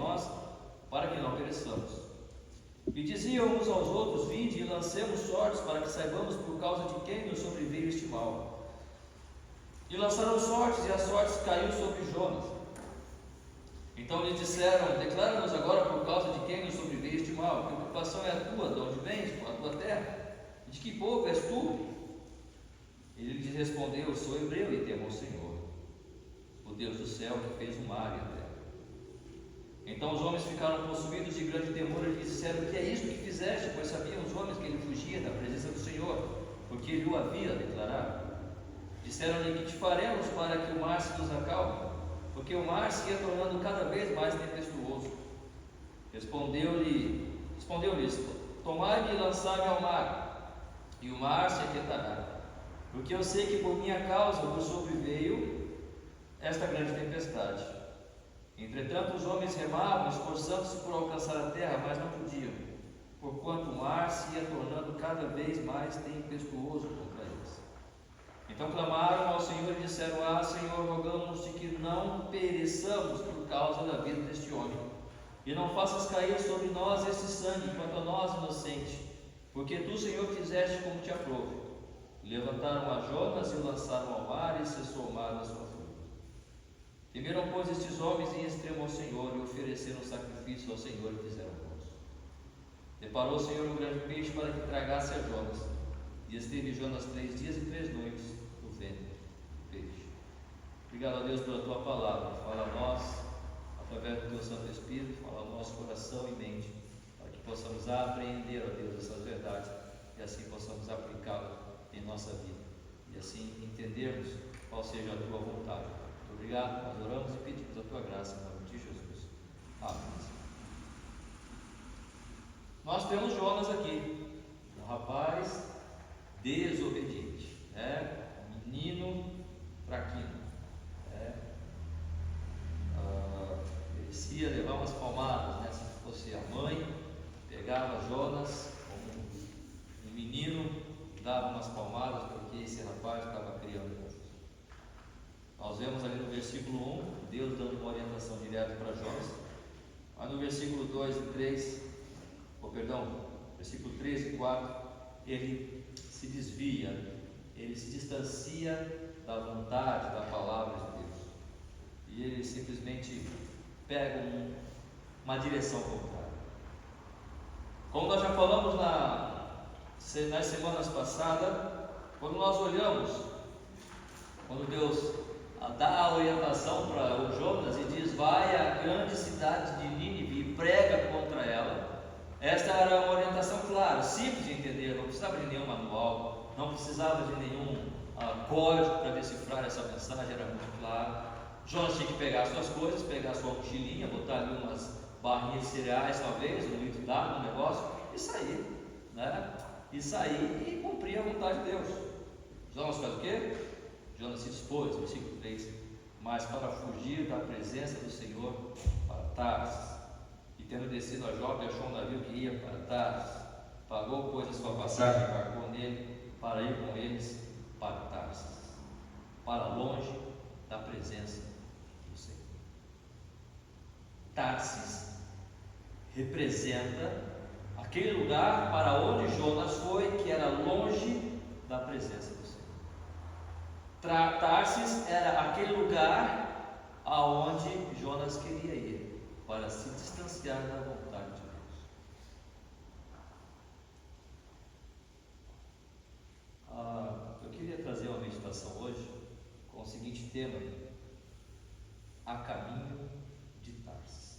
nós, para que não pereçamos. E diziam uns aos outros: vinde e lancemos sortes, para que saibamos por causa de quem nos sobreveio este mal. E lançaram sortes, e a sorte caiu sobre Jonas. Então lhe disseram: declara-nos agora por causa de quem nos sobreveio este mal. Que ocupação é a tua? De onde vens? A tua terra? De que povo és tu? Ele lhe respondeu: sou hebreu e temo ao Senhor, o Deus do céu, que fez o mar e a terra. Então os homens ficaram possuídos de grande temor e lhe disseram: o que é isto que fizeste? Pois sabiam os homens que ele fugia da presença do Senhor, porque ele o havia declarado. Disseram-lhe: que te faremos para que o mar se nos acalme? Porque o mar se ia tornando cada vez mais tempestuoso. Respondeu-lhes: tomai-me e lançai-me ao mar, e o mar se aquietará. Porque eu sei que por minha causa vos sobreveio esta grande tempestade. Entretanto os homens remavam, esforçando-se por alcançar a terra, mas não podiam, porquanto o mar se ia tornando cada vez mais tempestuoso contra eles. Então clamaram ao Senhor e disseram: ah, Senhor, rogamos-te que não pereçamos por causa da vida deste homem, e não faças cair sobre nós esse sangue, quanto a nós inocente, porque tu, Senhor, fizeste como te aprouve. Levantaram a Jonas e o lançaram ao mar, e cessou o mar na sua fúria. Temeram, pois, estes homens em extremo ao Senhor, e ofereceram sacrifício ao Senhor e fizeram votos. Deparou o Senhor um grande peixe para que tragasse a Jonas, e esteve Jonas 3 dias e 3 noites no ventre do peixe. Obrigado a Deus pela tua palavra. Fala a nós, através do teu Santo Espírito, fala ao nosso coração e mente, para que possamos apreender, ó Deus, essas verdades, e assim possamos aplicá-las em nossa vida, e assim entendermos qual seja a tua vontade. Muito obrigado, nós oramos e pedimos a tua graça em nome de Jesus. Amém. Nós temos Jonas aqui, um rapaz desobediente, menino fraquinho, merecia levar umas palmadas, se fosse a mãe, pegava Jonas como um menino, dava umas palmadas, porque esse rapaz estava criando confusão. Nós vemos ali no versículo 1, Deus dando uma orientação direta para Jonas, mas no versículo 2 e 3, versículo 3 e 4, ele se desvia, ele se distancia da vontade, da palavra de Deus, e ele simplesmente pega uma direção contrária. Como nós já falamos nas semanas passadas, quando nós olhamos, quando Deus dá a orientação para o Jonas e diz: vai à grande cidade de Nínive e prega contra ela, esta era uma orientação clara, simples de entender, não precisava de nenhum manual, não precisava de nenhum código para decifrar essa mensagem, era muito claro. Jonas tinha que pegar as suas coisas, pegar a sua mochilinha, botar ali umas barrinhas de cereais, talvez, um litro d'água, um negócio, e sair, e sair e cumprir a vontade de Deus. Jonas faz o quê? Jonas se dispôs, versículo 3, mas para fugir da presença do Senhor para Tarsis, e tendo descido a Jope, achou um navio que ia para Tarsis, pagou, pois, a sua passagem, embarcou nele para ir com eles para Tarsis, para longe da presença do Senhor. Tarsis representa aquele lugar para onde Jonas foi, que era longe da presença do Senhor. Tarsis era aquele lugar aonde Jonas queria ir, para se distanciar da vontade de Deus. Eu queria trazer uma meditação hoje com o seguinte tema: a caminho de Tarsis.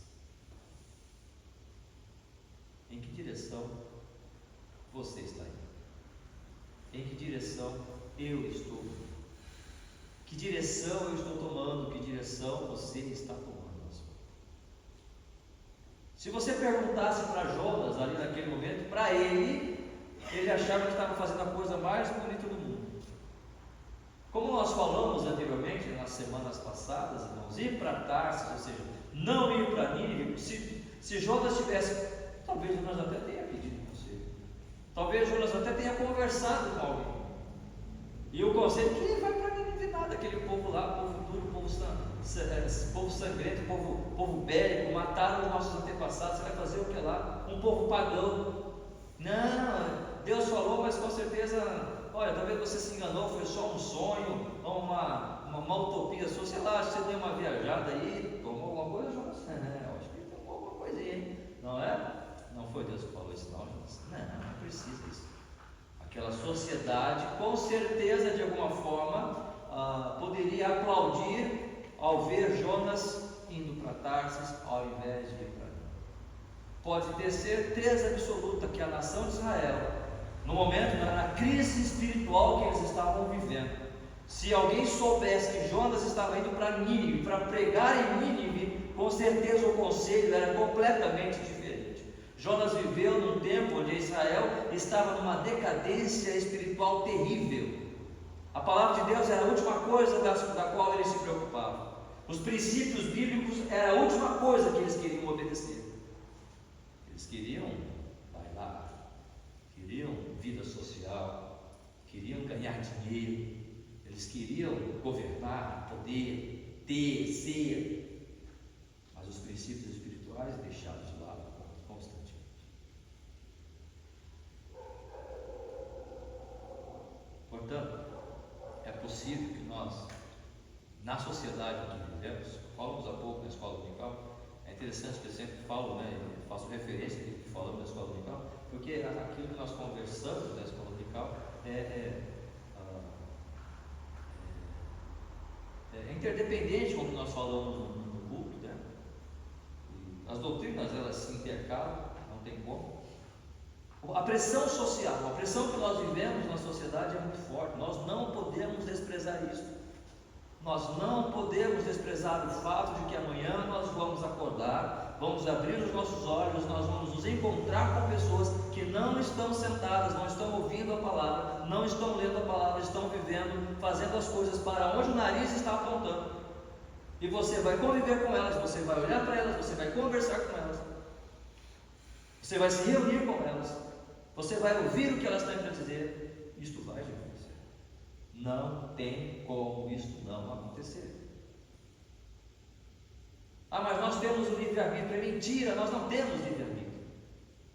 Em que direção você está indo? Em que direção eu estou indo? Que direção eu estou tomando? Que direção você está tomando? Se você perguntasse para Jonas ali naquele momento, para ele achava que estava fazendo a coisa mais bonita do mundo. Como nós falamos anteriormente, nas semanas passadas, irmãos, ir para Tarsis, ou seja, não ir para Nínive. Se Jonas tivesse, talvez Jonas até tenha pedido conselho, talvez Jonas até tenha conversado com alguém, e o conselho que vai para Nínive nada, aquele povo lá, povo duro, povo esse povo sangrento, povo bélico, mataram os nossos antepassados, você vai fazer o que lá? Um povo pagão. Não, Deus falou, mas com certeza, olha, talvez você se enganou, foi só um sonho, uma utopia sua, sei lá, acho que você deu uma viajada aí, tomou alguma coisa, Jonas? Acho que ele tomou alguma coisinha, hein? Não é? Não foi Deus que falou isso, não, Jonas? Não precisa disso. Aquela sociedade, com certeza, de alguma forma, poderia aplaudir ao ver Jonas indo para Tarsis ao invés de ir para Nínive. Pode ter certeza absoluta que a nação de Israel, no momento, na crise espiritual que eles estavam vivendo, se alguém soubesse que Jonas estava indo para Nínive, para pregar em Nínive, com certeza o conselho era completamente diferente. Jonas viveu num tempo onde Israel estava numa decadência espiritual terrível. A palavra de Deus era a última coisa da qual eles se preocupavam. Os princípios bíblicos era a última coisa que eles queriam obedecer. Eles queriam bailar, queriam vida social, queriam ganhar dinheiro, eles queriam governar, poder, ter, ser, mas os princípios espirituais deixados de lado constantemente. Portanto, é possível que nós, na sociedade em que vivemos, falamos há pouco na escola dominical, é interessante que eu sempre falo, faço referência ao que falamos na escola dominical, porque aquilo que nós conversamos na escola dominical é interdependente com o que nós falamos no culto, né? E as doutrinas, elas se intercalam, não tem como. A pressão social, a pressão que nós vivemos na sociedade é muito forte. Nós não podemos desprezar isso. Nós não podemos desprezar o fato de que amanhã nós vamos acordar, vamos abrir os nossos olhos, nós vamos nos encontrar com pessoas que não estão sentadas, não estão ouvindo a palavra, não estão lendo a palavra, estão vivendo, fazendo as coisas para onde o nariz está apontando. E você vai conviver com elas, você vai olhar para elas, você vai conversar com elas, você vai se reunir com elas, você vai ouvir o que elas têm para dizer. Isto vai acontecer. Não tem como isso não acontecer. Mas nós temos o livre-arbítrio. É mentira, nós não temos livre-arbítrio.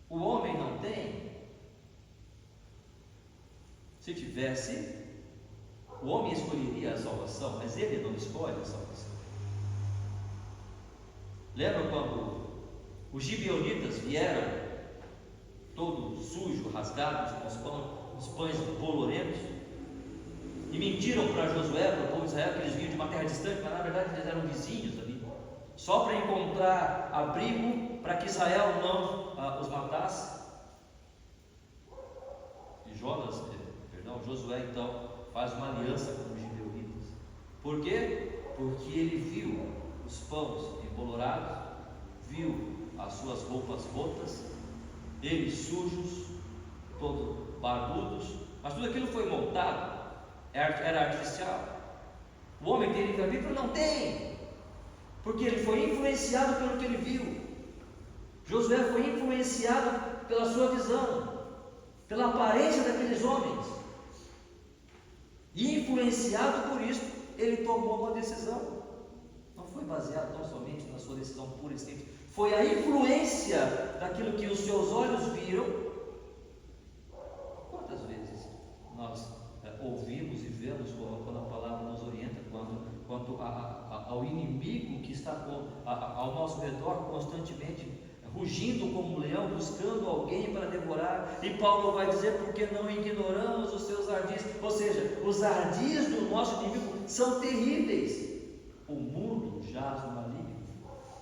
O homem não tem. Se tivesse, o homem escolheria a salvação, mas ele não escolhe a salvação. Lembra quando os gibeonitas vieram todo sujo, rasgados, com os pães bolorentos, e mentiram para Josué, para o povo de Israel, que eles vinham de uma terra distante, mas na verdade eles eram vizinhos ali, só para encontrar abrigo, para que Israel não os matasse. E Josué então faz uma aliança com os gibeonitas. Por quê? Porque ele viu os pães embolorados, viu as suas roupas rotas, eles sujos, todos barbudos, mas tudo aquilo foi montado, era artificial. O homem tem livre-arbítrio? Não tem, porque ele foi influenciado pelo que ele viu. Josué foi influenciado pela sua visão, pela aparência daqueles homens, e influenciado por isso, ele tomou uma decisão. Não foi baseado tão somente na sua decisão pura e simples, foi a influência daquilo que os seus olhos viram. Quantas vezes nós ouvimos e vemos quando a palavra nos orienta quanto ao inimigo que está ao nosso redor constantemente rugindo como um leão, buscando alguém para devorar, e Paulo vai dizer: porque não ignoramos os seus ardis. Ou seja, os ardis do nosso inimigo são terríveis. O mundo jaz no maligno,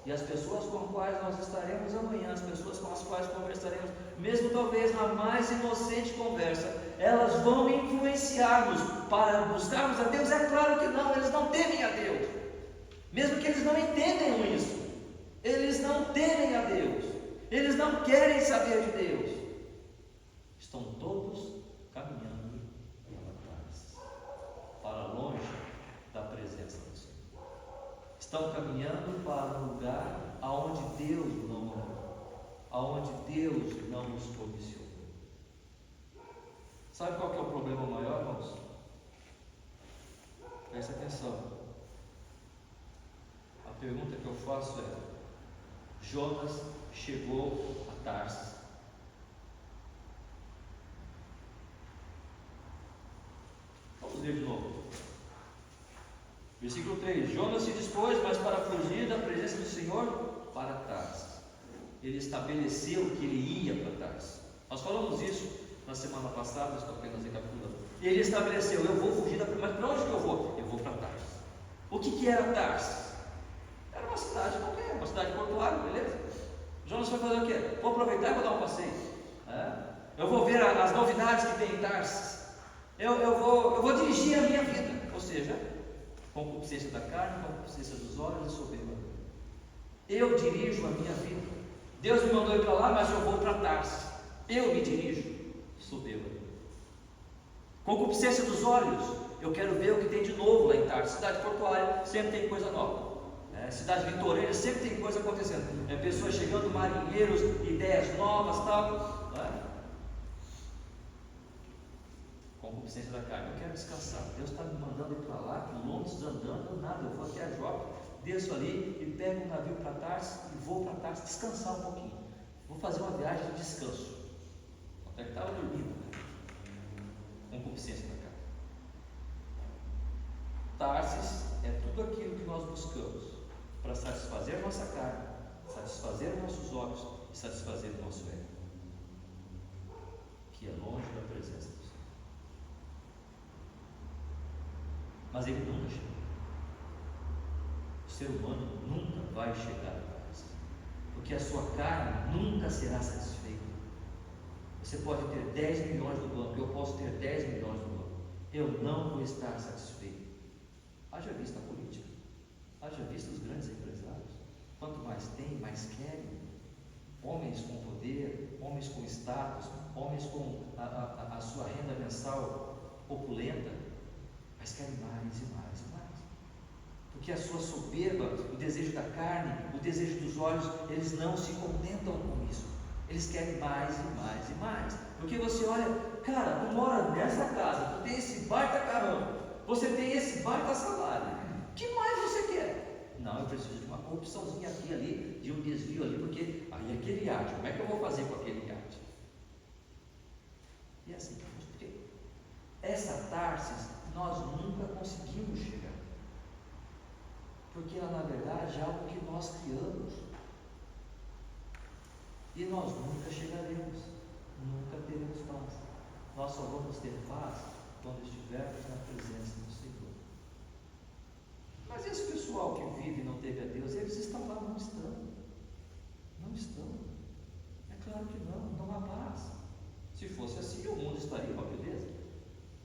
e as pessoas com as quais nós estaremos amanhã, as pessoas com as quais conversaremos, mesmo talvez na mais inocente conversa, elas vão influenciar-nos para buscarmos a Deus? É claro que não, eles não temem a Deus, mesmo que eles não entendam isso. Eles não temem a Deus, eles não querem saber de Deus. Estão todos caminhando para trás, para longe da presença do Senhor. Estão caminhando para um lugar aonde Deus não mandou, aonde Deus não nos comissionou. Sabe qual que é o problema maior, irmãos? Preste atenção. A pergunta que eu faço é: Jonas chegou a Tarsis? Vamos ler de novo. Versículo 3: Jonas se dispôs, mas para fugir da presença do Senhor, para Tarsis. Ele estabeleceu que ele ia para Tarsis. Nós falamos isso na semana passada, estou apenas recapitulando. Ele estabeleceu: eu vou fugir da presença. Mas para onde que eu vou? Eu vou para Tarsis. O que era Tarsis? Era uma cidade qualquer, uma cidade portuária, beleza? Jonas foi fazer o quê? Vou aproveitar e vou dar um passeio. Eu vou ver as novidades que tem em Tarsis. Eu vou dirigir a minha vida. Ou seja, concupiscência da carne, concupiscência dos olhos e soberba. Eu dirijo a minha vida. Deus me mandou ir para lá, mas eu vou para Tarsis. Eu me dirijo. Soberba. Concupiscência dos olhos. Eu quero ver o que tem de novo lá em Tarsis. Cidade portuária sempre tem coisa nova. Cidade litorânea sempre tem coisa acontecendo. Pessoas chegando, marinheiros, ideias novas, tal. Concupiscência da carne. Eu quero descansar. Deus está me mandando ir para lá, quilômetros andando, nada. Eu vou até a Jope, desço ali e pego um navio para Tarsis e vou para Tarsis descansar um pouquinho. Vou fazer uma viagem de descanso. Até que estava dormindo. Concupiscência da carne. Tarsis é tudo aquilo que nós buscamos para satisfazer a nossa carne, satisfazer os nossos olhos e satisfazer o nosso ego, que é longe da presença do Senhor. Mas ele nunca chega. O ser humano nunca vai chegar a Tarsis, porque a sua carne nunca será satisfeita. Você pode ter 10 milhões no banco, eu posso ter 10 milhões no banco, eu não vou estar satisfeito. Haja vista a política, haja vista os grandes empresários. Quanto mais tem, mais querem. Homens com poder, homens com status, homens com a sua renda mensal opulenta, mas querem mais e mais e mais. Porque a sua soberba, o desejo da carne, o desejo dos olhos, eles não se contentam com isso. Eles querem mais e mais e mais. Porque você olha, cara, tu mora nessa casa, tu tem esse baita carão, você tem esse baita salário, o que mais você quer? Não, eu preciso de uma corrupçãozinha aqui ali, de um desvio ali, porque aí aquele iate, como é que eu vou fazer com aquele iate? E assim, porque essa Tarsis nós nunca conseguimos chegar, porque ela na verdade é algo que nós criamos, e nós nunca chegaremos, nunca teremos paz. Nós só vamos ter paz quando estivermos na presença do Senhor. Mas esse pessoal que vive e não teve a Deus, eles estão lá? Não estão. Não estão. É claro que não há paz. Se fosse assim, o mundo estaria uma beleza,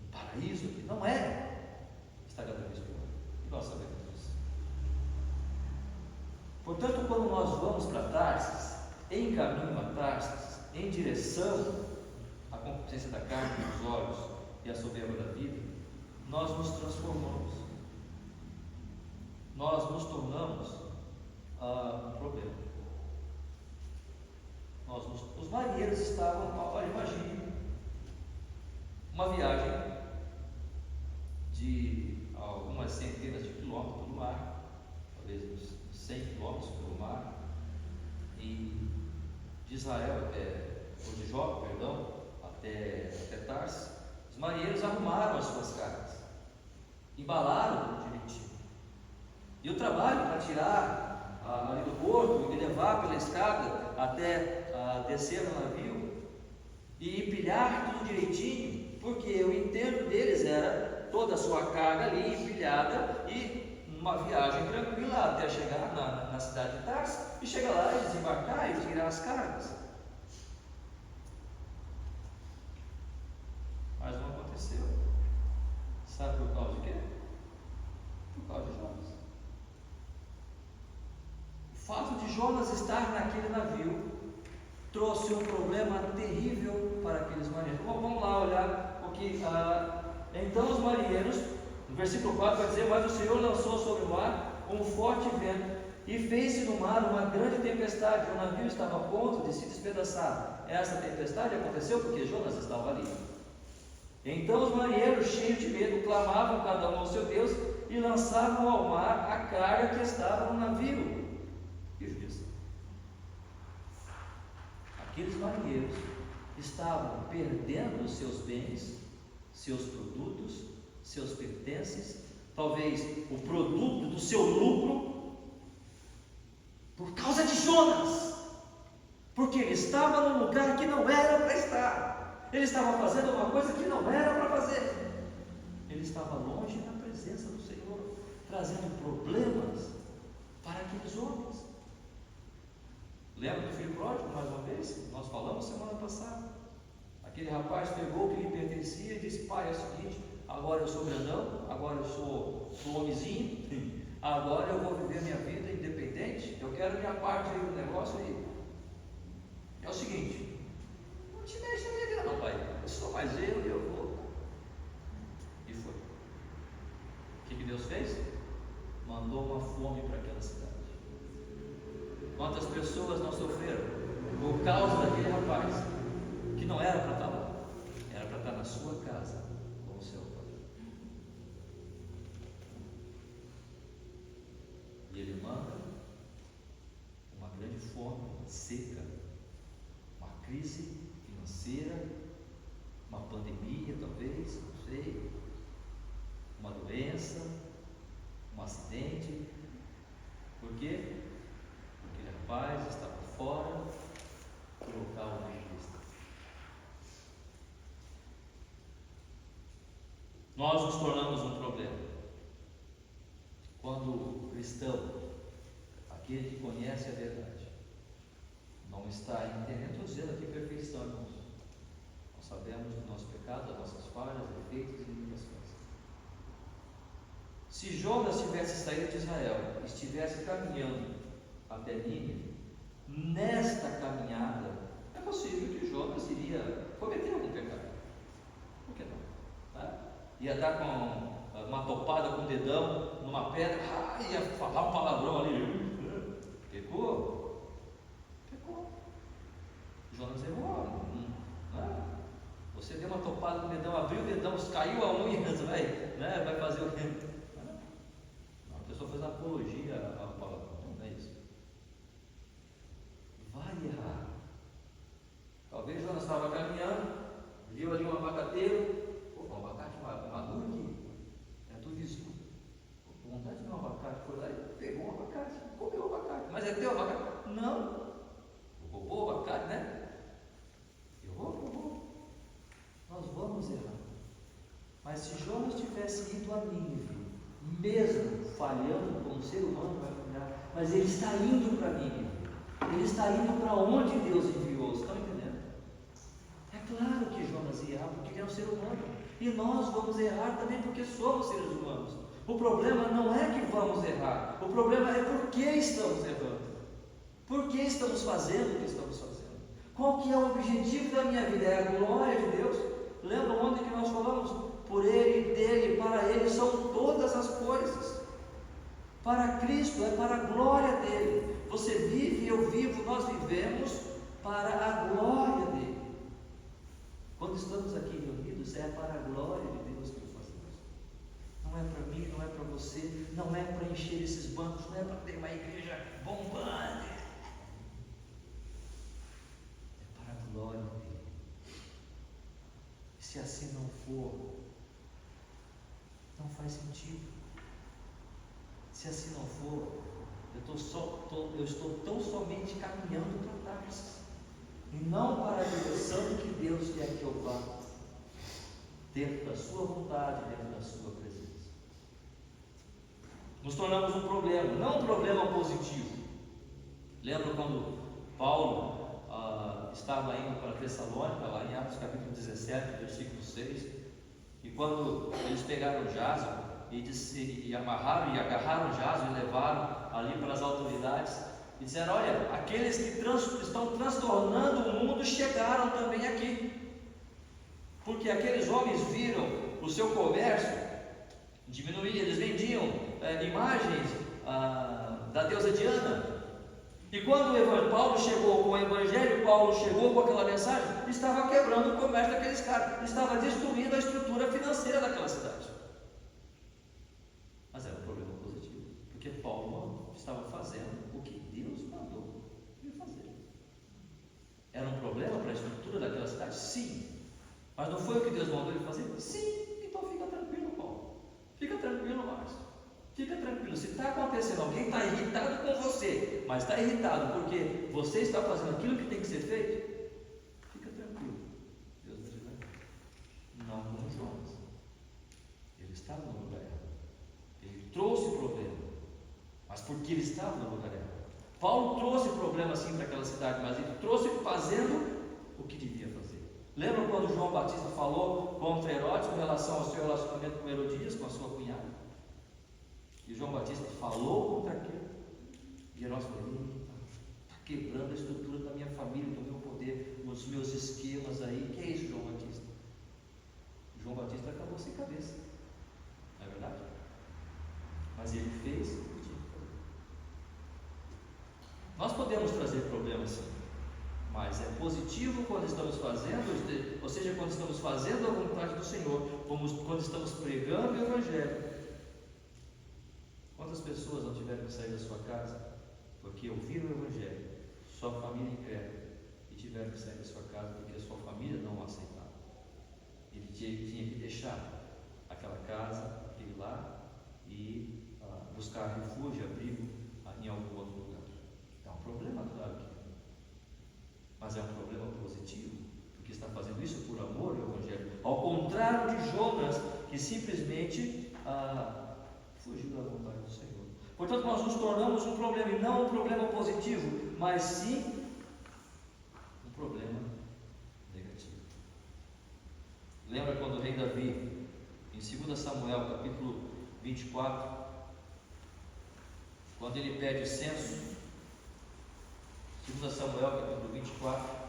um paraíso aqui. Não é. Está cada vez pior. E nós sabemos disso. Portanto, quando nós vamos para Tarsis, em caminho a Tarsis, em direção à concupiscência da carne, dos olhos e a soberba da vida, nós nos transformamos, nós nos tornamos um problema. Os marinheiros estavam, olha, imagine uma viagem de algumas centenas de quilômetros pelo mar, talvez uns 100 quilômetros pelo mar, e de Israel ou de Jope, até Tarsis. Os marinheiros arrumaram as suas cargas, embalaram direitinho, e o trabalho para tirar ali do porto e levar pela escada até descer no navio e empilhar tudo direitinho, porque o intento deles era toda a sua carga ali empilhada e uma viagem tranquila até chegar na cidade de Tarsis e chegar lá e desembarcar e tirar as cargas. Mas não aconteceu. Sabe por causa de quê? Por causa de Jonas. O fato de Jonas estar naquele navio trouxe um problema terrível para aqueles marinheiros. Vamos lá olhar o que então os marinheiros, no versículo 4 vai dizer: mas o Senhor lançou sobre o mar um forte vento e fez-se no mar uma grande tempestade, o navio estava a ponto de se despedaçar. Essa tempestade aconteceu porque Jonas estava ali. Então os marinheiros, cheios de medo, clamavam cada um ao seu Deus e lançavam ao mar a carga que estava no navio. E disse: aqueles marinheiros estavam perdendo os seus bens, seus produtos, seus pertences, talvez o produto do seu lucro, por causa de Jonas, porque ele estava num lugar que não era para estar, ele estava fazendo uma coisa que não era para fazer, ele estava longe da presença do Senhor, trazendo problemas para aqueles homens. Lembra do filho pródigo, mais uma vez? Nós falamos semana passada. Aquele rapaz pegou o que lhe pertencia e disse: pai, é o seguinte, agora eu sou grandão, agora eu sou homenzinho, agora eu vou viver minha vida independente, eu quero minha parte aí do negócio aí. É o seguinte, não te mexe na minha vida não, pai, eu sou mais eu e eu vou. E foi. O que Deus fez? Mandou uma fome para aquela cidade. Quantas pessoas não sofreram por causa daquele rapaz, que não era para estar lá, era para estar na sua casa com o seu pai. E ele manda uma grande fome, uma seca, uma crise financeira, uma pandemia talvez, não sei, uma doença, um acidente. Por quê? Porque o rapaz estava fora do local onde ele estava. Nós nos tornamos um problema quando o cristão, aquele que conhece a verdade, não está em, estou dizendo aqui perfeição, irmãos. Nós sabemos do nosso pecado, das nossas falhas, defeitos e limitações. Se Jonas tivesse saído de Israel, estivesse caminhando até Nínive, nesta caminhada, é possível que Jonas iria cometer algum pecado. Por que não? Tá? Ia dar com uma topada com o dedão numa pedra, ia falar um palavrão ali. Pecou? Pecou. Jonas errou. Não. Você deu uma topada no dedão, abriu o dedão, caiu a unha, vai fazer o quê? Não, a pessoa fez apologia ao palavrão, não é isso. Vai errar. Talvez Jonas estava caminhando, viu ali um abacateiro, um abacate maduro aqui, é do vizinho, com vontade de comer um abacate, foi lá e pegou um abacate, comeu o abacate, mas é teu abacate? Não, roubou o abacate, né? Roubou. Nós vamos errar. Mas se Jonas tivesse ido a Nínive, mesmo falhando como ser humano vai falhar, mas ele está indo para Nínive, ele está indo para onde Deus enviou. Vocês estão entendendo? É claro que Jonas ia errar, porque ele é um ser humano, e nós vamos errar também porque somos seres humanos. O problema não é que vamos errar, o problema é por que estamos errando, por que estamos fazendo o que estamos fazendo. Qual que é o objetivo da minha vida? É a glória de Deus? Lembra ontem que nós falamos? Por Ele, dele, para Ele são todas as coisas. Para Cristo, é para a glória dele. Você vive, eu vivo, nós vivemos para a glória dele. Quando estamos aqui reunidos, é para a glória de Deus que o fazemos. Não é para mim, não é para você, não é para encher esses bancos, não é para ter uma igreja bombante. É para a glória dele. Se assim não for, não faz sentido. Se assim não for, eu estou tão somente caminhando para Tarsis, e não para a direção que Deus quer que eu vá, dentro da sua vontade, dentro da sua presença. Nos tornamos um problema, não um problema positivo. Lembra quando Paulo estava indo para Tessalônica, lá em Atos capítulo 17, versículo 6, e quando eles pegaram Jason e amarraram e agarraram Jason e levaram ali para as autoridades, e disseram: olha, aqueles que estão transtornando o mundo chegaram também aqui, porque aqueles homens viram o seu comércio diminuir, eles vendiam imagens da deusa Diana. E quando Paulo chegou com o Evangelho, Paulo chegou com aquela mensagem, estava quebrando o comércio daqueles caras, estava destruindo a estrutura financeira daquela cidade. Mas era Deus mandou ele fazer? Sim, então fica tranquilo, Paulo. Fica tranquilo, Márcio. Fica tranquilo. Se está acontecendo, alguém está irritado com você, mas está irritado porque você está fazendo aquilo que tem que ser feito, fica tranquilo. Deus nos livre. Não como Jonas. Ele estava no lugar errado. Ele trouxe problema, mas porque ele estava no lugar errado. Paulo trouxe problema sim para aquela cidade, mas ele trouxe fazendo o que devia fazer. Lembra quando João Batista falou contra Herodes com relação ao seu relacionamento com Herodias, com a sua cunhada? E João Batista falou contra aquilo. E Herodes falou: está quebrando a estrutura da minha família, do meu poder, dos meus esquemas aí. Que é isso, João Batista? João Batista acabou sem cabeça, não é verdade? Mas ele fez o que tinha que fazer. Nós podemos trazer problemas sim, mas é positivo quando estamos fazendo, ou seja, quando estamos fazendo a vontade do Senhor, quando estamos pregando o Evangelho. Quantas pessoas não tiveram que sair da sua casa porque ouviram o Evangelho, sua família incrédula, e tiveram que sair da sua casa porque a sua família não o aceitava? Ele tinha que deixar aquela casa, ir lá e buscar refúgio, abrigo em algum outro lugar. É um problema, claro que é, mas é um problema positivo, porque está fazendo isso por amor ao Evangelho, ao contrário de Jonas, que simplesmente fugiu da vontade do Senhor. Portanto, nós nos tornamos um problema, e não um problema positivo, mas sim um problema negativo. Lembra quando o rei Davi, em 2 Samuel capítulo 24, quando ele pede o censo, 2 Samuel capítulo 24,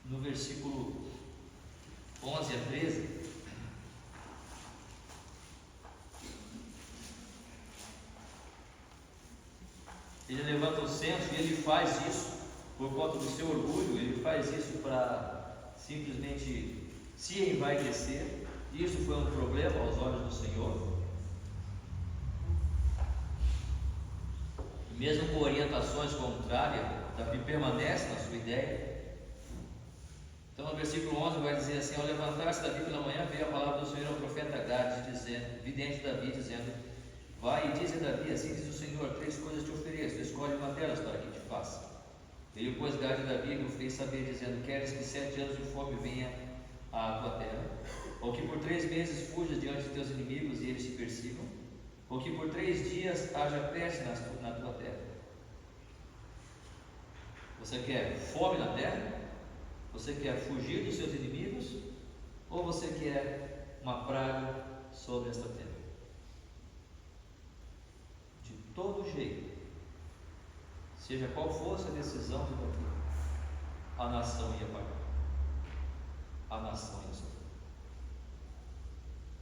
no versículo 11 a 13, ele levanta o censo e ele faz isso por conta do seu orgulho, ele faz isso para simplesmente se envaidecer. Isso foi um problema aos olhos do Senhor, e mesmo com orientações contrárias, Davi permanece na sua ideia. Então no versículo 11 vai dizer assim: ao levantar-se Davi pela manhã, veio a palavra do Senhor ao profeta Gade, vidente Davi, dizendo: vai e diz a Davi, assim diz o Senhor, 3 coisas te ofereço, escolhe uma delas para que te faça. Veio pois Gade a Davi e o fez saber, dizendo: queres que 7 anos de fome venha à tua terra? Ou que por 3 meses fujas diante de teus inimigos e eles te persigam? Ou que por 3 dias haja peste na tua terra? Você quer fome na terra? Você quer fugir dos seus inimigos? Ou você quer uma praga sobre esta terra? De todo jeito, seja qual fosse a decisão de Davi, a nação ia pagar. A nação ia sofrer.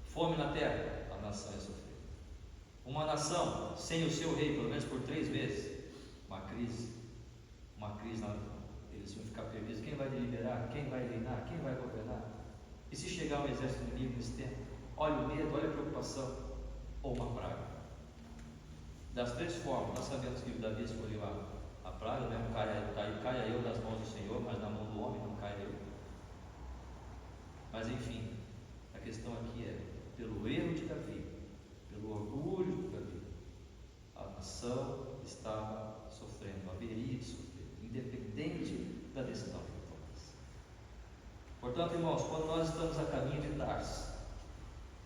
Fome na terra, a nação ia sofrer. Uma nação sem o seu rei, pelo menos por 3 meses, uma crise na eles iam ficar perdidos. Quem vai deliberar? Quem vai reinar? Quem vai governar? E se chegar um exército inimigo nesse tempo? Olha o medo, olha a preocupação, ou uma praga. Das 3 formas, nós sabemos que Davi escolheu a praga, mesmo caia eu das mãos do Senhor, mas na mão do homem não caia eu. Mas enfim, a questão aqui é, pelo erro de Davi, pelo orgulho de Davi, a nação estava sofrendo, haveria de sofrer, independente da decisão que ele tomasse. Portanto, irmãos, quando nós estamos a caminho de Tarsis,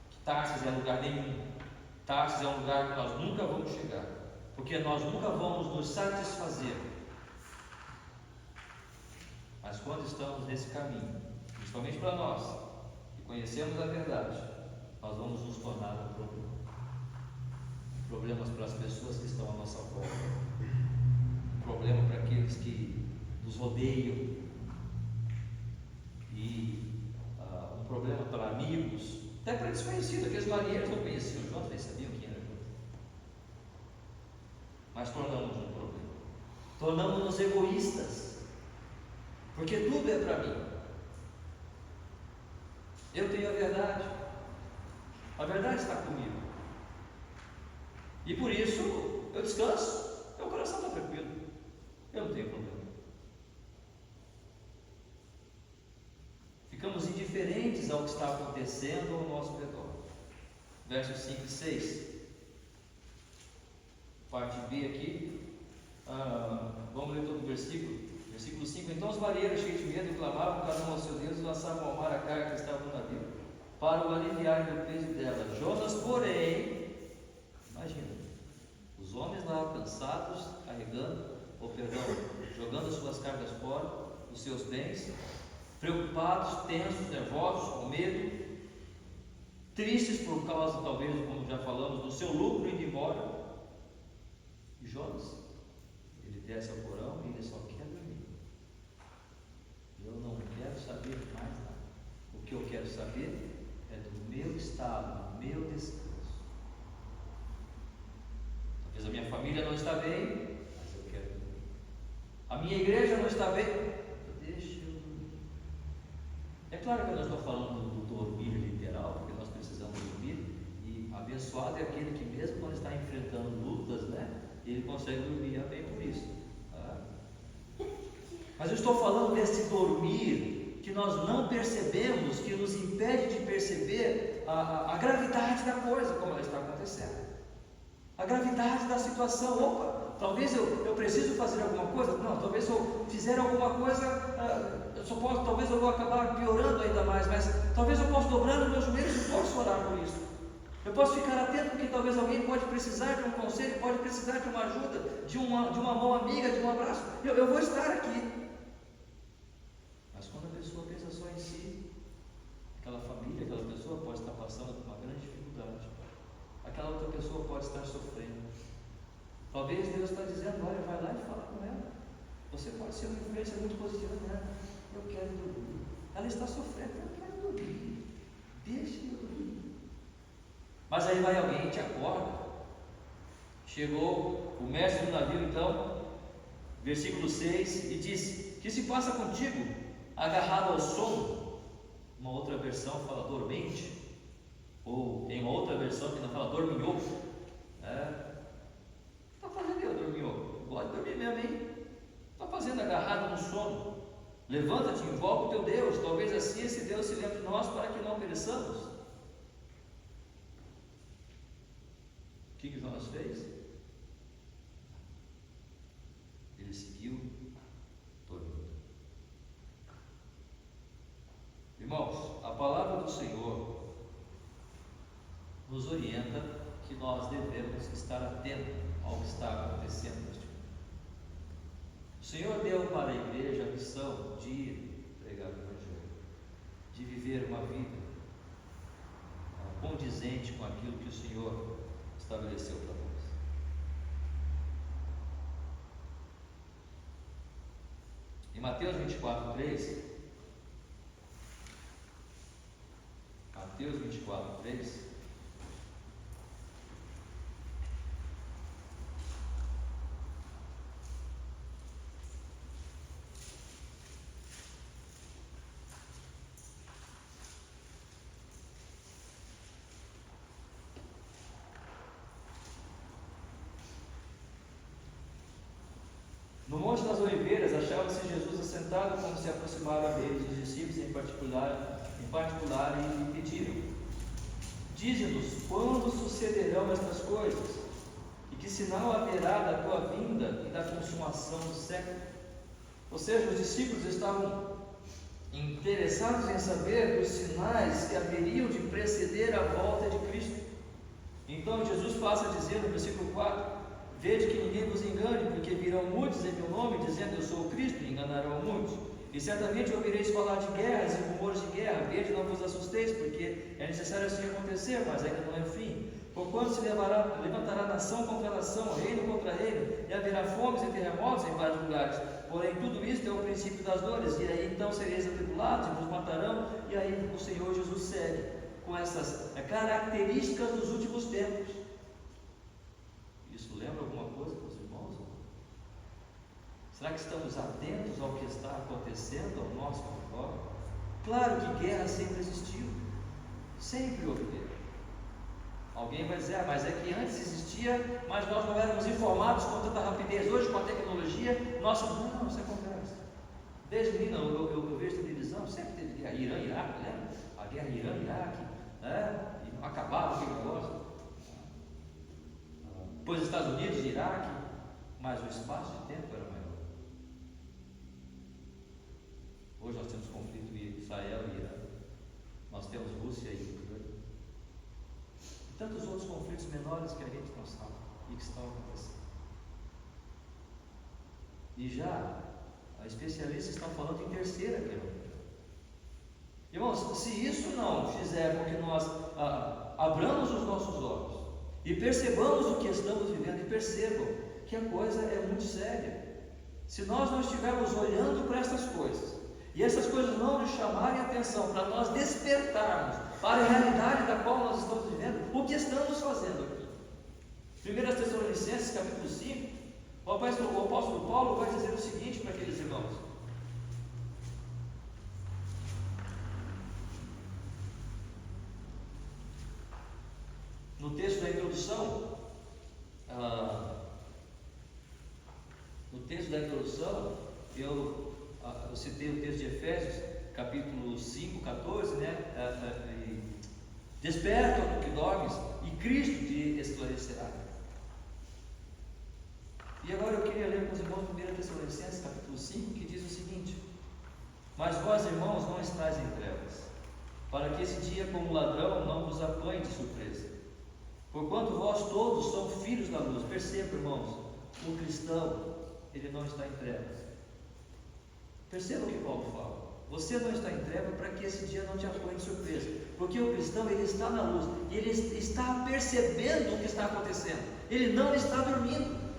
que Tarsis é lugar nenhum, Tarsis é um lugar que nós nunca vamos chegar, porque nós nunca vamos nos satisfazer. Mas quando estamos nesse caminho, principalmente para nós, que conhecemos a verdade, nós vamos nos tornar um problema. Problemas para as pessoas que estão à nossa volta, um problema para aqueles que nos rodeiam, e um problema para amigos, até para desconhecidos. Aqueles marinheiros não conheciam Jonas, nem sabiam quem era Jonas, mas tornamos um problema, tornamos-nos egoístas, porque tudo é para mim. Eu tenho a verdade está comigo. E por isso eu descanso, meu coração está tranquilo, eu não tenho problema. Ficamos indiferentes ao que está acontecendo ao nosso redor. Versos 5 e 6. Parte B aqui. Vamos ler todo o versículo. Versículo 5. Então os marinheiros, cheios de medo, clamavam cada um ao seu Deus e lançavam ao mar a carga que estava no navio, para o aliviarem do peso dela. Jonas, porém, imagina, os homens lá cansados, jogando suas cargas fora, os seus bens, preocupados, tensos, nervosos, com medo, tristes por causa, talvez, como já falamos, do seu lucro indo embora. E Jonas, ele desce ao porão e ele só quer dormir. Eu não quero saber mais nada. O que eu quero saber é do meu estado, do meu descanso. Talvez a minha família não está bem, mas eu quero dormir. A minha igreja não está bem, deixa eu dormir. É claro que eu não estou falando do dormir literal, porque nós precisamos dormir, e abençoado é aquele que mesmo quando está enfrentando lutas, ele consegue dormir, amém por isso. Mas eu estou falando desse dormir que nós não percebemos, que nos impede de perceber a gravidade da coisa, como ela está acontecendo. A gravidade da situação. Opa, talvez eu preciso fazer alguma coisa? Não, talvez se eu fizer alguma coisa, talvez eu vou acabar piorando ainda mais, mas talvez eu possa dobrar os meus joelhos e posso orar por isso. Eu posso ficar atento porque talvez alguém pode precisar de um conselho, pode precisar de uma ajuda, de uma mão amiga, de um abraço. Eu vou estar aqui. Mas quando a pessoa pensa só em si, aquela família, aquela pessoa pode estar passando por uma grande dificuldade. Aquela outra pessoa pode estar sofrendo. Talvez Deus está dizendo, olha, vai lá e fala com ela. Você pode ser uma influência muito positiva nela. Eu quero dormir. Ela está sofrendo, eu quero dormir. Deixa eu dormir. Mas aí vai alguém e te acorda. Chegou o mestre do navio, então, versículo 6, e disse: que se passa contigo, agarrado ao sono? Uma outra versão fala dormente, ou tem uma outra versão que não fala dorminhoco. Está fazendo eu dorminhoco? Gosto de dormir mesmo, hein? Está fazendo agarrado no sono? Levanta-te, invoca o teu Deus, talvez assim esse Deus se lembre de nós para que não pereçamos. O que Jonas fez? Ele seguiu dormindo. Irmãos, a palavra do Senhor nos orienta que nós devemos estar atentos ao que está acontecendo neste mundo. O Senhor deu para a igreja a missão de ir pregar o Evangelho, de viver uma vida condizente com aquilo que o Senhor estabeleceu para nós. Em Mateus 24:3, Mateus 24:3, no Monte das Oliveiras achava-se Jesus assentado quando se aproximaram a eles os discípulos em particular e lhe pediram: dize-nos quando sucederão estas coisas, e que sinal haverá da tua vinda e da consumação do século? Ou seja, os discípulos estavam interessados em saber os sinais que haveriam de preceder a volta de Cristo. Então Jesus passa a dizer no versículo 4: vede que ninguém vos engane, porque virão muitos em meu nome, dizendo eu sou o Cristo, e enganarão muitos. E certamente ouvireis falar de guerras e rumores de guerra. Vede, não vos assusteis, porque é necessário assim acontecer, mas ainda não é o fim. Porquanto se levantará nação contra nação, reino contra reino, e haverá fomes e terremotos em vários lugares. Porém, tudo isto é o princípio das dores, e aí então sereis atribulados, e vos matarão. E aí o Senhor Jesus segue com essas características dos últimos tempos. Isso lembra alguma coisa para os irmãos? Será que estamos atentos ao que está acontecendo ao nosso redor? Claro que guerra sempre existiu, sempre houve guerra. Alguém vai dizer, mas é que antes existia, mas nós não éramos informados com tanta rapidez. Hoje, com a tecnologia, nossa, não, isso é conversa. Desde menina, eu vejo televisão, sempre teve guerra, Irã, Iraque, lembra? A guerra Irã, Iraque, né? E acabava aquele negócio. Depois Estados Unidos e Iraque, mas o espaço de tempo era maior. Hoje nós temos conflito em Israel e Irã, nós temos Rússia e Ucrânia, e tantos outros conflitos menores que a gente não sabe e que estão acontecendo. E já especialistas estão falando em terceira guerra mundial. Irmãos, se isso não fizer com que nós abramos os nossos olhos e percebamos o que estamos vivendo, e percebam que a coisa é muito séria. Se nós não estivermos olhando para essas coisas, e essas coisas não nos chamarem a atenção, para nós despertarmos para a realidade da qual nós estamos vivendo, o que estamos fazendo aqui? 1 Tessalonicenses capítulo 5, o apóstolo Paulo vai dizer o seguinte para aqueles irmãos: no texto da introdução, eu citei o texto de Efésios, capítulo 5, 14, né? Desperta o que dormes, e Cristo te esclarecerá. E agora eu queria ler com os irmãos 1 Tessalonicenses, capítulo 5, que diz o seguinte: mas vós, irmãos, não estáis em trevas, para que esse dia como ladrão não vos apanhe de surpresa. Porquanto vós todos são filhos da luz. Perceba, irmãos, o cristão, ele não está em trevas. Perceba o que Paulo fala. Você não está em treva para que esse dia não te apanhe de surpresa. Porque o cristão, ele está na luz, e ele está percebendo o que está acontecendo. Ele não está dormindo.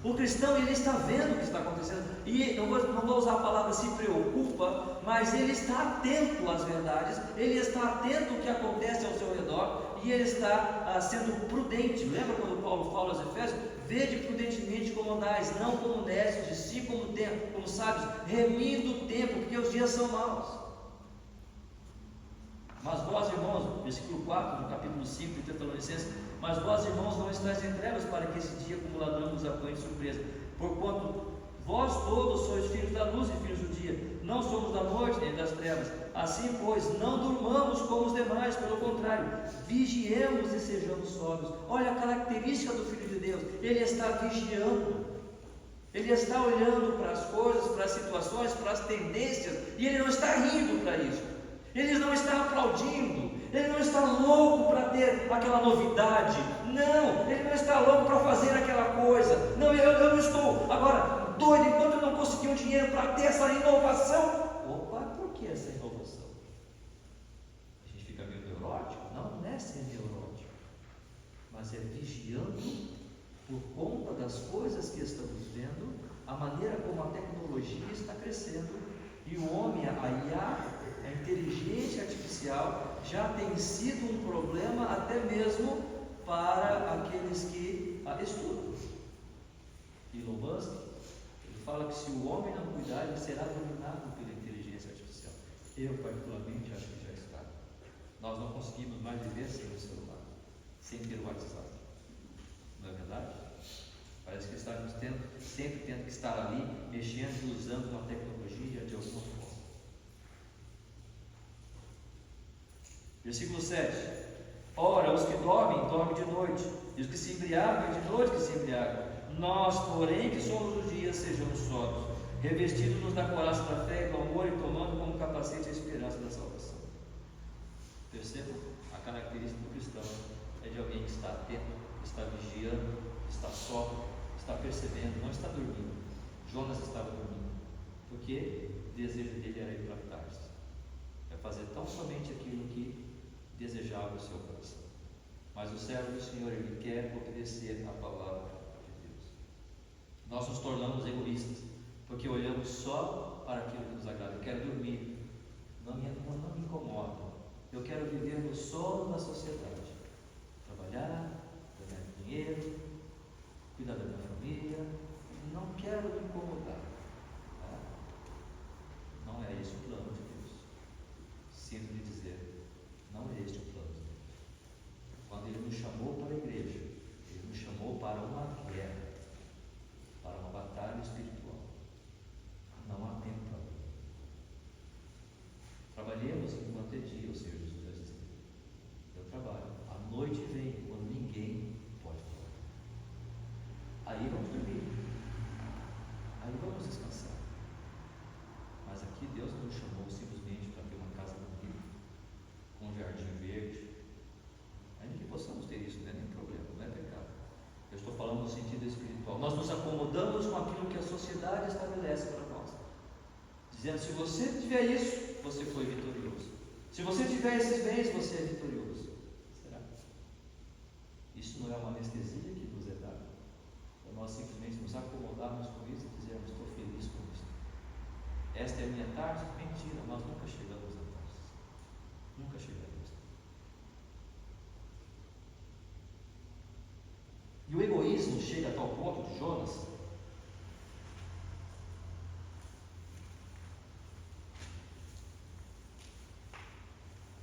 O cristão, ele está vendo o que está acontecendo. E não vou usar a palavra se preocupa, mas ele está atento às verdades, ele está atento ao que acontece ao seu redor, e ele está sendo prudente. Lembra quando Paulo fala aos Efésios? Vede prudentemente como andais, não como necios, e sim como sábios, remindo o tempo, porque os dias são maus. Mas vós, irmãos, versículo 4 do capítulo 5 de Tessalonicenses: mas vós, irmãos, não estáis em trevas, para que esse dia como ladrão vos apanhe de surpresa. Porquanto vós todos sois filhos da luz e filhos do dia, não somos da noite nem das trevas. Assim, pois, não durmamos como os demais, pelo contrário, vigiemos e sejamos sóbrios. Olha a característica do Filho de Deus: ele está vigiando, ele está olhando para as coisas, para as situações, para as tendências, e ele não está rindo para isso. Ele não está aplaudindo, ele não está louco para ter aquela novidade, não, ele não está louco para fazer aquela coisa, não, eu não estou agora doido enquanto eu não conseguir um dinheiro para ter essa inovação. Opa, por que essa inovação? A gente fica meio neurótico? Não é ser neurótico, mas é vigiando por conta das coisas que estamos vendo, a maneira como a tecnologia está crescendo, e o homem, a IA, a inteligência artificial, já tem sido um problema até mesmo para aqueles que estudam. Elon Musk, ele fala que se o homem não cuidar, ele será dominado pela inteligência artificial. Eu particularmente acho que já está. Nós não conseguimos mais viver sem o celular, sem ter o WhatsApp. Não é verdade? Parece que estamos sempre tendo que estar ali, mexendo e usando uma tecnologia de alguma forma. Versículo 7: ora, os que dormem, dormem de noite, e os que se embriagam, é de noite que se embriagam. Nós, porém, que somos dos dias, sejamos sóbrios, revestidos-nos da couraça da fé e do amor, e tomando como capacete a esperança da salvação. Percebam? A característica do cristão é de alguém que está atento, está vigiando, está sóbrio, está percebendo, não está dormindo. Jonas estava dormindo, porque o desejo dele era ir para Tarso, é fazer tão somente aquilo que desejava o seu coração. Mas o servo do Senhor, ele quer obedecer a palavra de Deus. Nós nos tornamos egoístas, porque olhamos só para aquilo que nos agrada. Eu quero dormir, não me incomoda. Eu quero viver no sono da sociedade, trabalhar, ganhar dinheiro, cuidar da minha família, não quero me incomodar. Não é esse o plano de Deus. Sinto lhe dizer, não é este o plano de Deus. Quando Ele nos chamou Nós nos acomodamos com aquilo que a sociedade estabelece para nós, dizendo: se você tiver isso, você foi vitorioso. Se você tiver esses bens, você é vitorioso. Será? Isso não é uma anestesia que nos é dada para nós simplesmente nos acomodarmos com isso e dizermos: estou feliz com isso. Esta é a minha tarde? Mentira, nós nunca chegamos a tarde. Nunca chegaremos. E o egoísmo chega a tal ponto de Jonas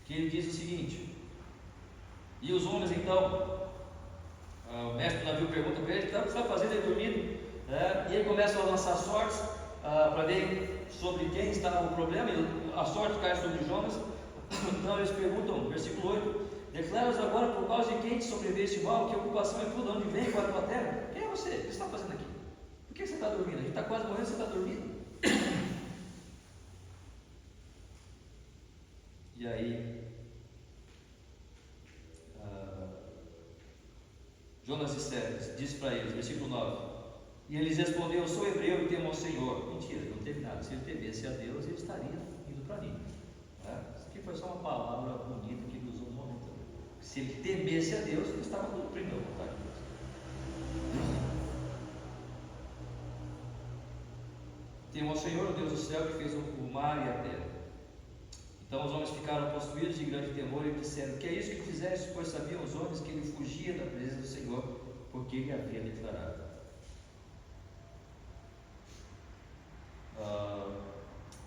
que ele diz o seguinte: e os homens então, o mestre do navio pergunta para ele: o que está fazendo aí dormindo? E ele começa a lançar sortes para ver sobre quem está o problema, e a sorte cai sobre Jonas. Então eles perguntam, versículo 8: declara-nos agora por causa de quem te sobreveio este mal, que ocupação é tua, de onde vem, qual é a tua terra? Quem é você? O que você está fazendo aqui? Por que você está dormindo? A gente está quase morrendo, você está dormindo? E aí Jonas disse para eles, versículo 9: e eles responderam: sou hebreu e temo ao Senhor. Mentira, não teve nada. Se ele temesse a Deus, ele estaria indo para mim. Isso aqui foi só uma palavra bonita que ele usou momentâneo. Se ele temesse a Deus, ele estava cumprindo a vontade de Deus. Temo ao Senhor, o Deus do céu, que fez o mar e a terra. Então os homens ficaram possuídos de grande temor e disseram: que é isso que fizeste? Pois sabiam os homens que ele fugia da presença do Senhor, porque ele havia declarado.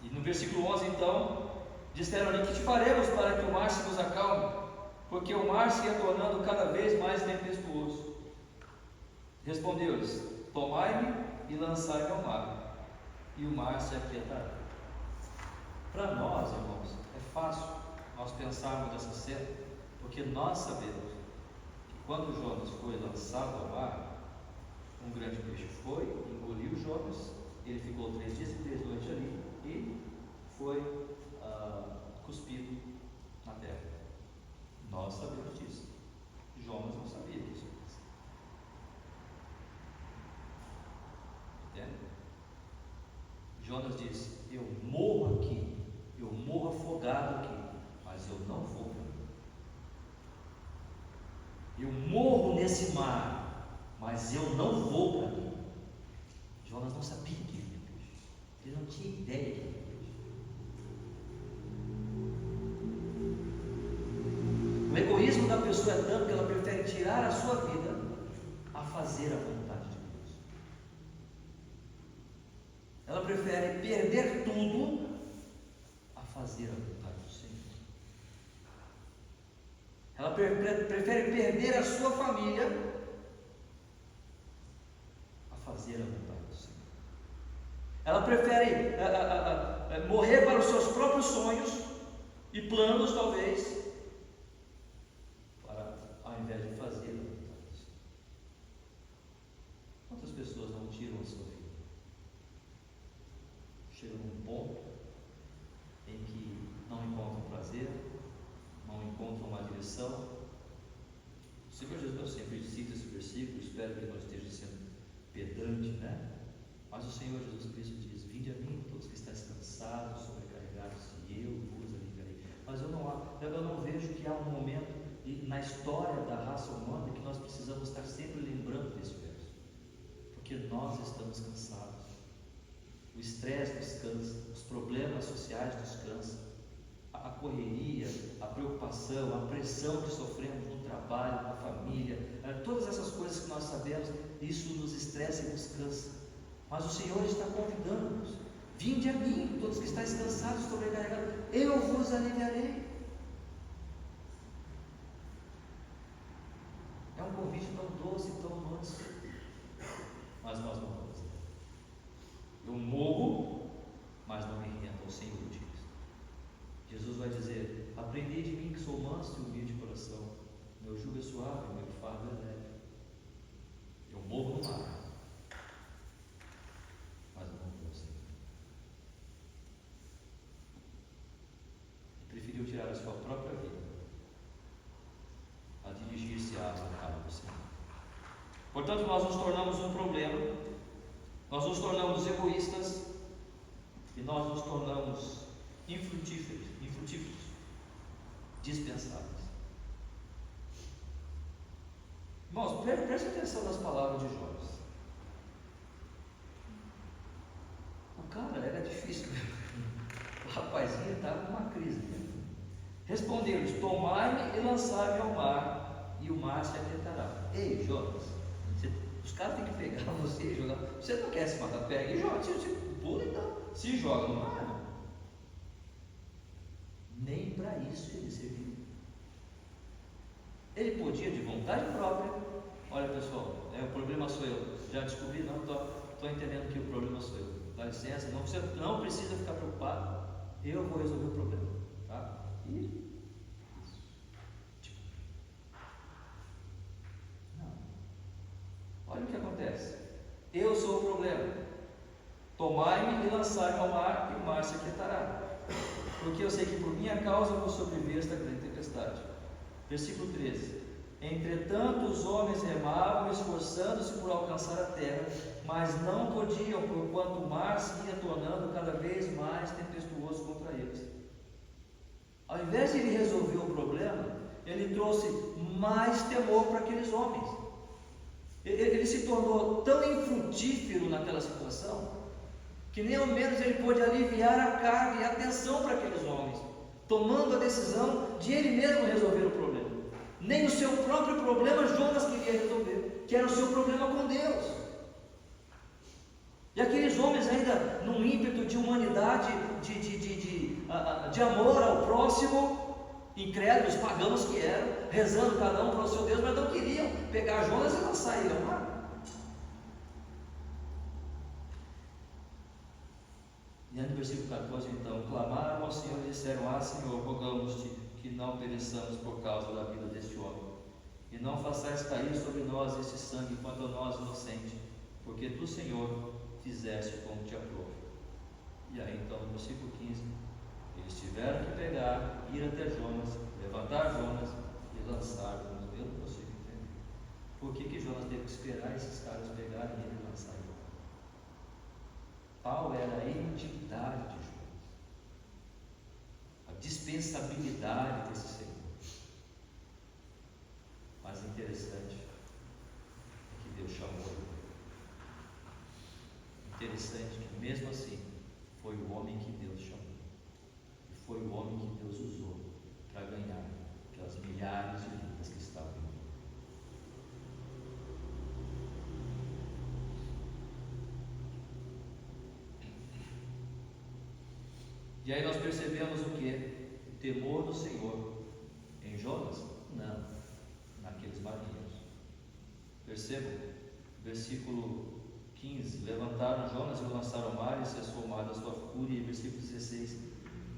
E no versículo 11 então, disseram-lhe: que te faremos para que o mar se nos acalme? Porque o mar se ia tornando cada vez mais tempestuoso. Respondeu-lhes: tomai-me e lançai-me ao mar, e o mar se aquietará. Para nós, irmãos, é fácil nós pensarmos nessa cena, porque nós sabemos que quando Jonas foi lançado ao mar, um grande peixe foi, engoliu Jonas, ele ficou 3 dias e 3 noites ali e foi cuspido na terra. Nós sabemos disso. Jonas não sabia disso. Entende? Jonas disse: eu morro aqui, eu morro afogado aqui, mas eu não vou para mim. Eu morro nesse mar, mas eu não vou para mim. Jonas não sabia que ele era peixe. Ele não tinha ideia que ele era peixe. O egoísmo da pessoa é tanto que ela prefere tirar a sua vida a fazer a vontade de Deus. Ela prefere perder tudo a fazer a vontade do Senhor. Ela prefere perder a sua família a fazer a vontade do Senhor. Ela prefere morrer para os seus próprios sonhos e planos, talvez, ao invés de fazer a vontade do Senhor. Quantas pessoas não tiram a sua vida? Chegam num ponto em que não encontram prazer, não encontram uma direção. O Senhor Jesus, eu sempre cito esse versículo, espero que não esteja sendo pedante, né? Mas o Senhor Jesus Cristo diz: vinde a mim, todos que estáis cansados, sobrecarregados, e eu vos aliviarei. Mas eu não vejo que há um momento na história da raça humana que nós precisamos estar sempre lembrando desse verso, porque nós estamos cansados. O estresse nos cansa, os problemas sociais nos cansam, a correria, a preocupação, a pressão que sofremos no trabalho, na família, todas essas coisas que nós sabemos, isso nos estressa e nos cansa. Mas o Senhor está convidando-nos: vinde a mim, todos que estáis cansados e sobrecarregados, eu vos aliviarei. É um convite tão doce, tão manso, mas nós não vamos. Eu morro, mas não me rendo ao Senhor, diz. Jesus vai dizer: aprendei de mim que sou manso e humilde de coração, meu jugo é suave, meu fardo é leve. Eu morro no mar, mas eu não vou ao Senhor. Ele preferiu tirar a sua própria vida a dirigir-se à vontade do Senhor. Portanto, nós nos tornamos um problema, nós nos tornamos egoístas e nós nos tornamos infrutíferos, dispensáveis. Irmãos, preste atenção nas palavras de Jonas. O cara era difícil, o rapazinho estava numa crise. Respondeu-lhes: tomai-me e lançai-me ao mar, e o mar se aquietará. Ei, Jonas, os caras têm que pegar você e jogar. Você não quer se matar? Pega e joga. Você pula, então. Se joga no mar. Nem para isso ele serviu. Ele podia, de vontade própria. Olha, pessoal, o problema sou eu. Já descobri, não estou entendendo que o problema sou eu. Dá licença, não precisa ficar preocupado. Eu vou resolver o problema. Tá? E olha o que acontece. Eu sou o problema. Tomai-me e lançai-me ao mar, e o mar se aquietará. Porque eu sei que por minha causa vou sobreviver esta grande tempestade. Versículo 13. Entretanto os homens remavam, esforçando-se por alcançar a terra, mas não podiam, porquanto o mar se ia tornando cada vez mais tempestuoso contra eles. Ao invés de ele resolver o problema, ele trouxe mais temor para aqueles homens. Ele se tornou tão infrutífero naquela situação, que nem ao menos ele pôde aliviar a carga e a tensão para aqueles homens, tomando a decisão de ele mesmo resolver o problema. Nem o seu próprio problema Jonas queria resolver, que era o seu problema com Deus. E aqueles homens ainda num ímpeto de humanidade, de amor ao próximo, incrédulos, pagãos que eram, rezando cada um para o seu Deus, mas não queriam pegar Jonas e lançar ele ao mar. E aí no versículo 14, então, clamaram ao Senhor e disseram: ah, Senhor, rogamos-te que não pereçamos por causa da vida deste homem, e não façais cair sobre nós este sangue quanto a nós inocente, porque tu, Senhor, fizeste como te aprove. E aí então no versículo 15, eles tiveram que pegar, ir até Jonas, levantar Jonas e lançar Jonas. Eu não consigo entender por que Jonas teve que esperar esses caras pegarem ele e lançar ele. Tal era a entidade de Jonas, a dispensabilidade desse Senhor. Mas interessante é que Deus chamou ele. Interessante que mesmo assim foi o homem que Deus chamou, e foi o homem que Deus usou para ganhar aquelas milhares de vidas que estavam em ele. E aí nós percebemos o que? O temor do Senhor em Jonas? Não, naqueles marinheiros. Percebam, versículo 15: levantaram Jonas e o lançaram ao mar, e cessou o mar da sua fúria. E versículo 16: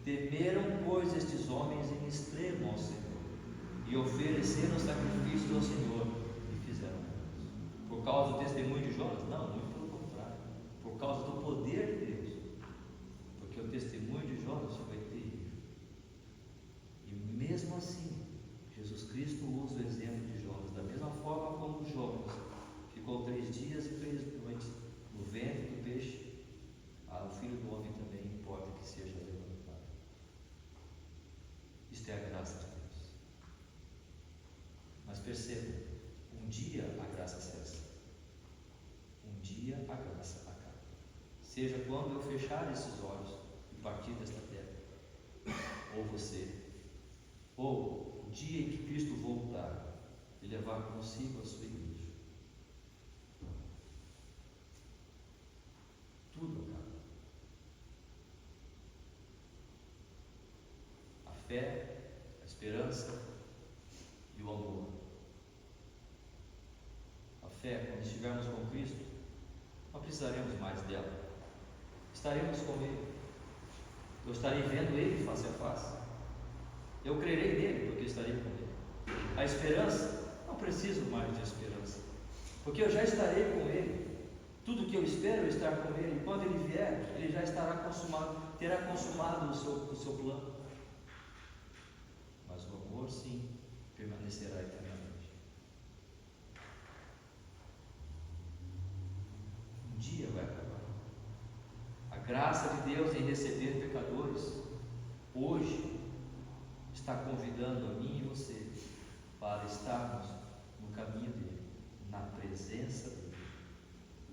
temeram, pois, estes homens em extremo ao Senhor, e ofereceram sacrifícios ao Senhor, e fizeram isso. Por causa do testemunho de Jonas? Não, muito pelo contrário, por causa do poder de Deus, porque o testemunho de Jonas foi terrível. E mesmo assim, Jesus Cristo usa o exemplo de Jonas, da mesma forma como Jonas ficou 3 dias e 3 noites no ventre do peixe, o Filho do Homem também importa que seja levantado. Isto é a graça de Deus. Mas percebam, um dia a graça cessa, um dia a graça acaba. Seja quando eu fechar esses olhos e partir desta terra, ou você, ou o dia em que Cristo voltar e levar consigo a sua igreja. Tudo acaba. A fé, a esperança e o amor. A fé, quando estivermos com Cristo, não precisaremos mais dela. Estaremos com Ele. Eu estarei vendo Ele face a face. Eu crerei nele porque estarei com Ele. A esperança, não preciso mais de esperança, porque eu já estarei com Ele. Tudo que eu espero é estar com Ele. Quando Ele vier, Ele já estará consumado, terá consumado o seu plano. Mas o amor, sim, permanecerá eternamente. dia vai acabar. A graça de Deus em receber pecadores, hoje, está convidando a mim e você para estarmos no caminho dele, na presença dele.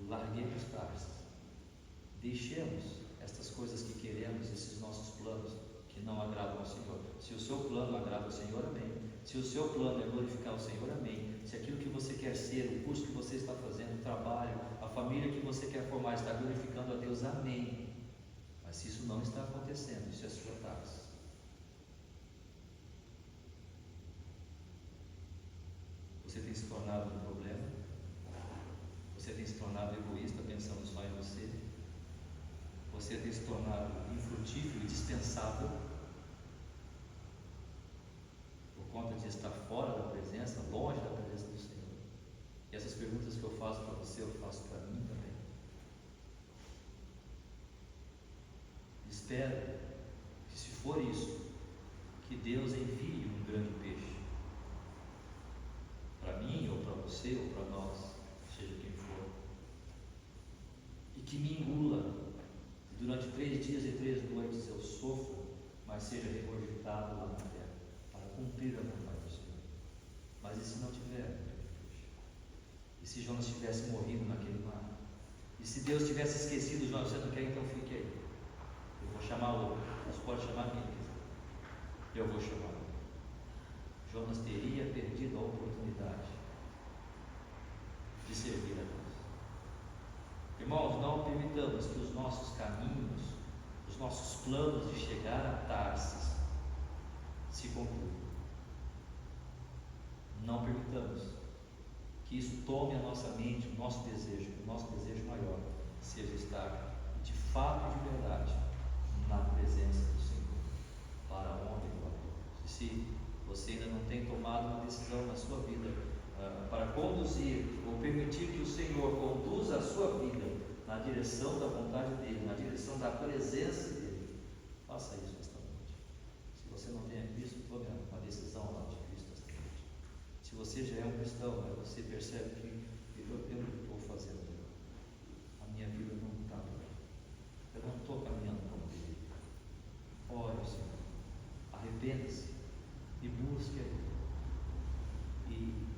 Larguemos Tarsis, deixemos estas coisas que queremos, esses nossos planos que não agradam ao Senhor. Se o seu plano agrada ao Senhor, amém. Se o seu plano é glorificar o Senhor, amém. Se aquilo que você quer ser, o curso que você está fazendo, o trabalho, a família que você quer formar está glorificando a Deus, amém. Mas se isso não está acontecendo, isso é sua Tarsis. Você tem se tornado um problema? Você tem se tornado egoísta, pensando só em você? Você tem se tornado infrutífero e dispensável por conta de estar fora da presença, longe da presença do Senhor? E essas perguntas que eu faço para você, eu faço para mim também. Espero que, se for isso, que Deus envie um grande peixe para mim, ou para você, ou para nós, seja quem for, e que me engula. Durante 3 dias e 3 noites eu sofro, mas seja regurgitado lá na terra, para cumprir a vontade do Senhor. Mas e se não tiver? E se Jonas tivesse morrido naquele mar? E se Deus tivesse esquecido Jonas? Você não quer, então fique aí. Eu vou chamar outro. Você pode chamar quem quiser. Eu vou chamar outro. Jonas teria perdido a oportunidade de servir a Deus. Irmãos, não permitamos que os nossos caminhos, os nossos planos de chegar a Tarsis se concluam. Não permitamos que isso tome a nossa mente, o nosso desejo maior seja estar de fato e de verdade na presença do Senhor, para a honra e glória de Deus. E se você ainda não tem tomado uma decisão na sua vida para conduzir ou permitir que o Senhor conduza a sua vida na direção da vontade dele, na direção da presença dele, faça isso esta noite. Se você não tem a Cristo, tome uma decisão ao lado de Cristo esta noite. Se você já é um cristão, mas você percebe que eu não estou fazendo melhor, a minha vida não está melhor, eu não estou caminhando como ele. Ore ao Senhor, arrependa-se e busque a Ele, e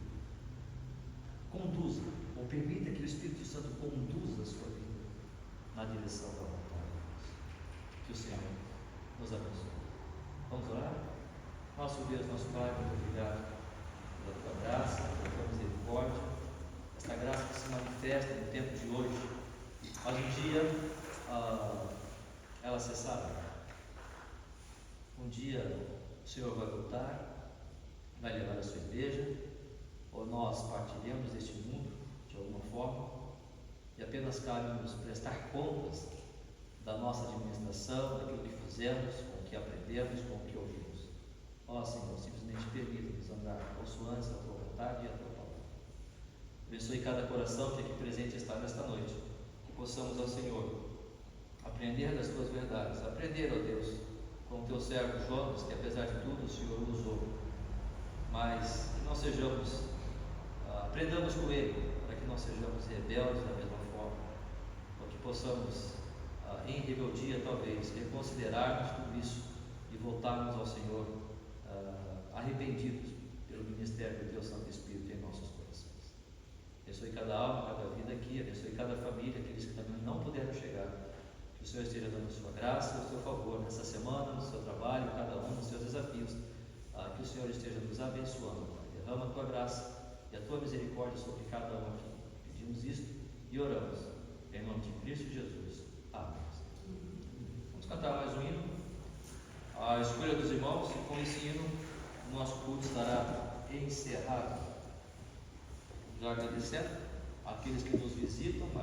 conduza, ou permita que o Espírito Santo conduza a sua vida na direção da vontade de Deus. Que o Senhor nos abençoe. Vamos orar? Nosso Deus, nosso Pai, muito obrigado pela tua graça, pela tua misericórdia, esta graça que se manifesta no tempo de hoje, mas um dia ela cessará. Um dia o Senhor vai voltar, vai levar a sua igreja, ou nós partiremos deste mundo de alguma forma, e apenas cabe nos prestar contas da nossa administração, daquilo que fizemos, com o que aprendemos, com o que ouvimos. Ó Senhor, simplesmente permita-nos andar consoante a tua vontade e a tua palavra. Abençoe cada coração que aqui presente está nesta noite, que possamos ao Senhor aprender das tuas verdades, aprender, ó Deus, com o teu servo Jonas, que apesar de tudo o Senhor usou, mas que não sejamos, aprendamos com ele, para que não sejamos rebeldes da mesma forma, para que possamos, em rebeldia talvez, reconsiderarmos tudo isso e voltarmos ao Senhor arrependidos pelo ministério do teu Santo Espírito em nossos corações. Abençoe cada alma, cada vida aqui, abençoe cada família, aqueles que também não puderam chegar. Que o Senhor esteja dando sua graça e o seu favor nessa semana, no seu trabalho, cada um dos seus desafios. Que o Senhor esteja nos abençoando, Pai. Derrama a tua graça e a tua misericórdia sobre cada um aqui. Pedimos isto e oramos em nome de Cristo Jesus. Amém. Vamos cantar mais um hino, a escolha dos irmãos, e com esse hino o nosso culto estará encerrado. Já agradecendo aqueles que nos visitam, mas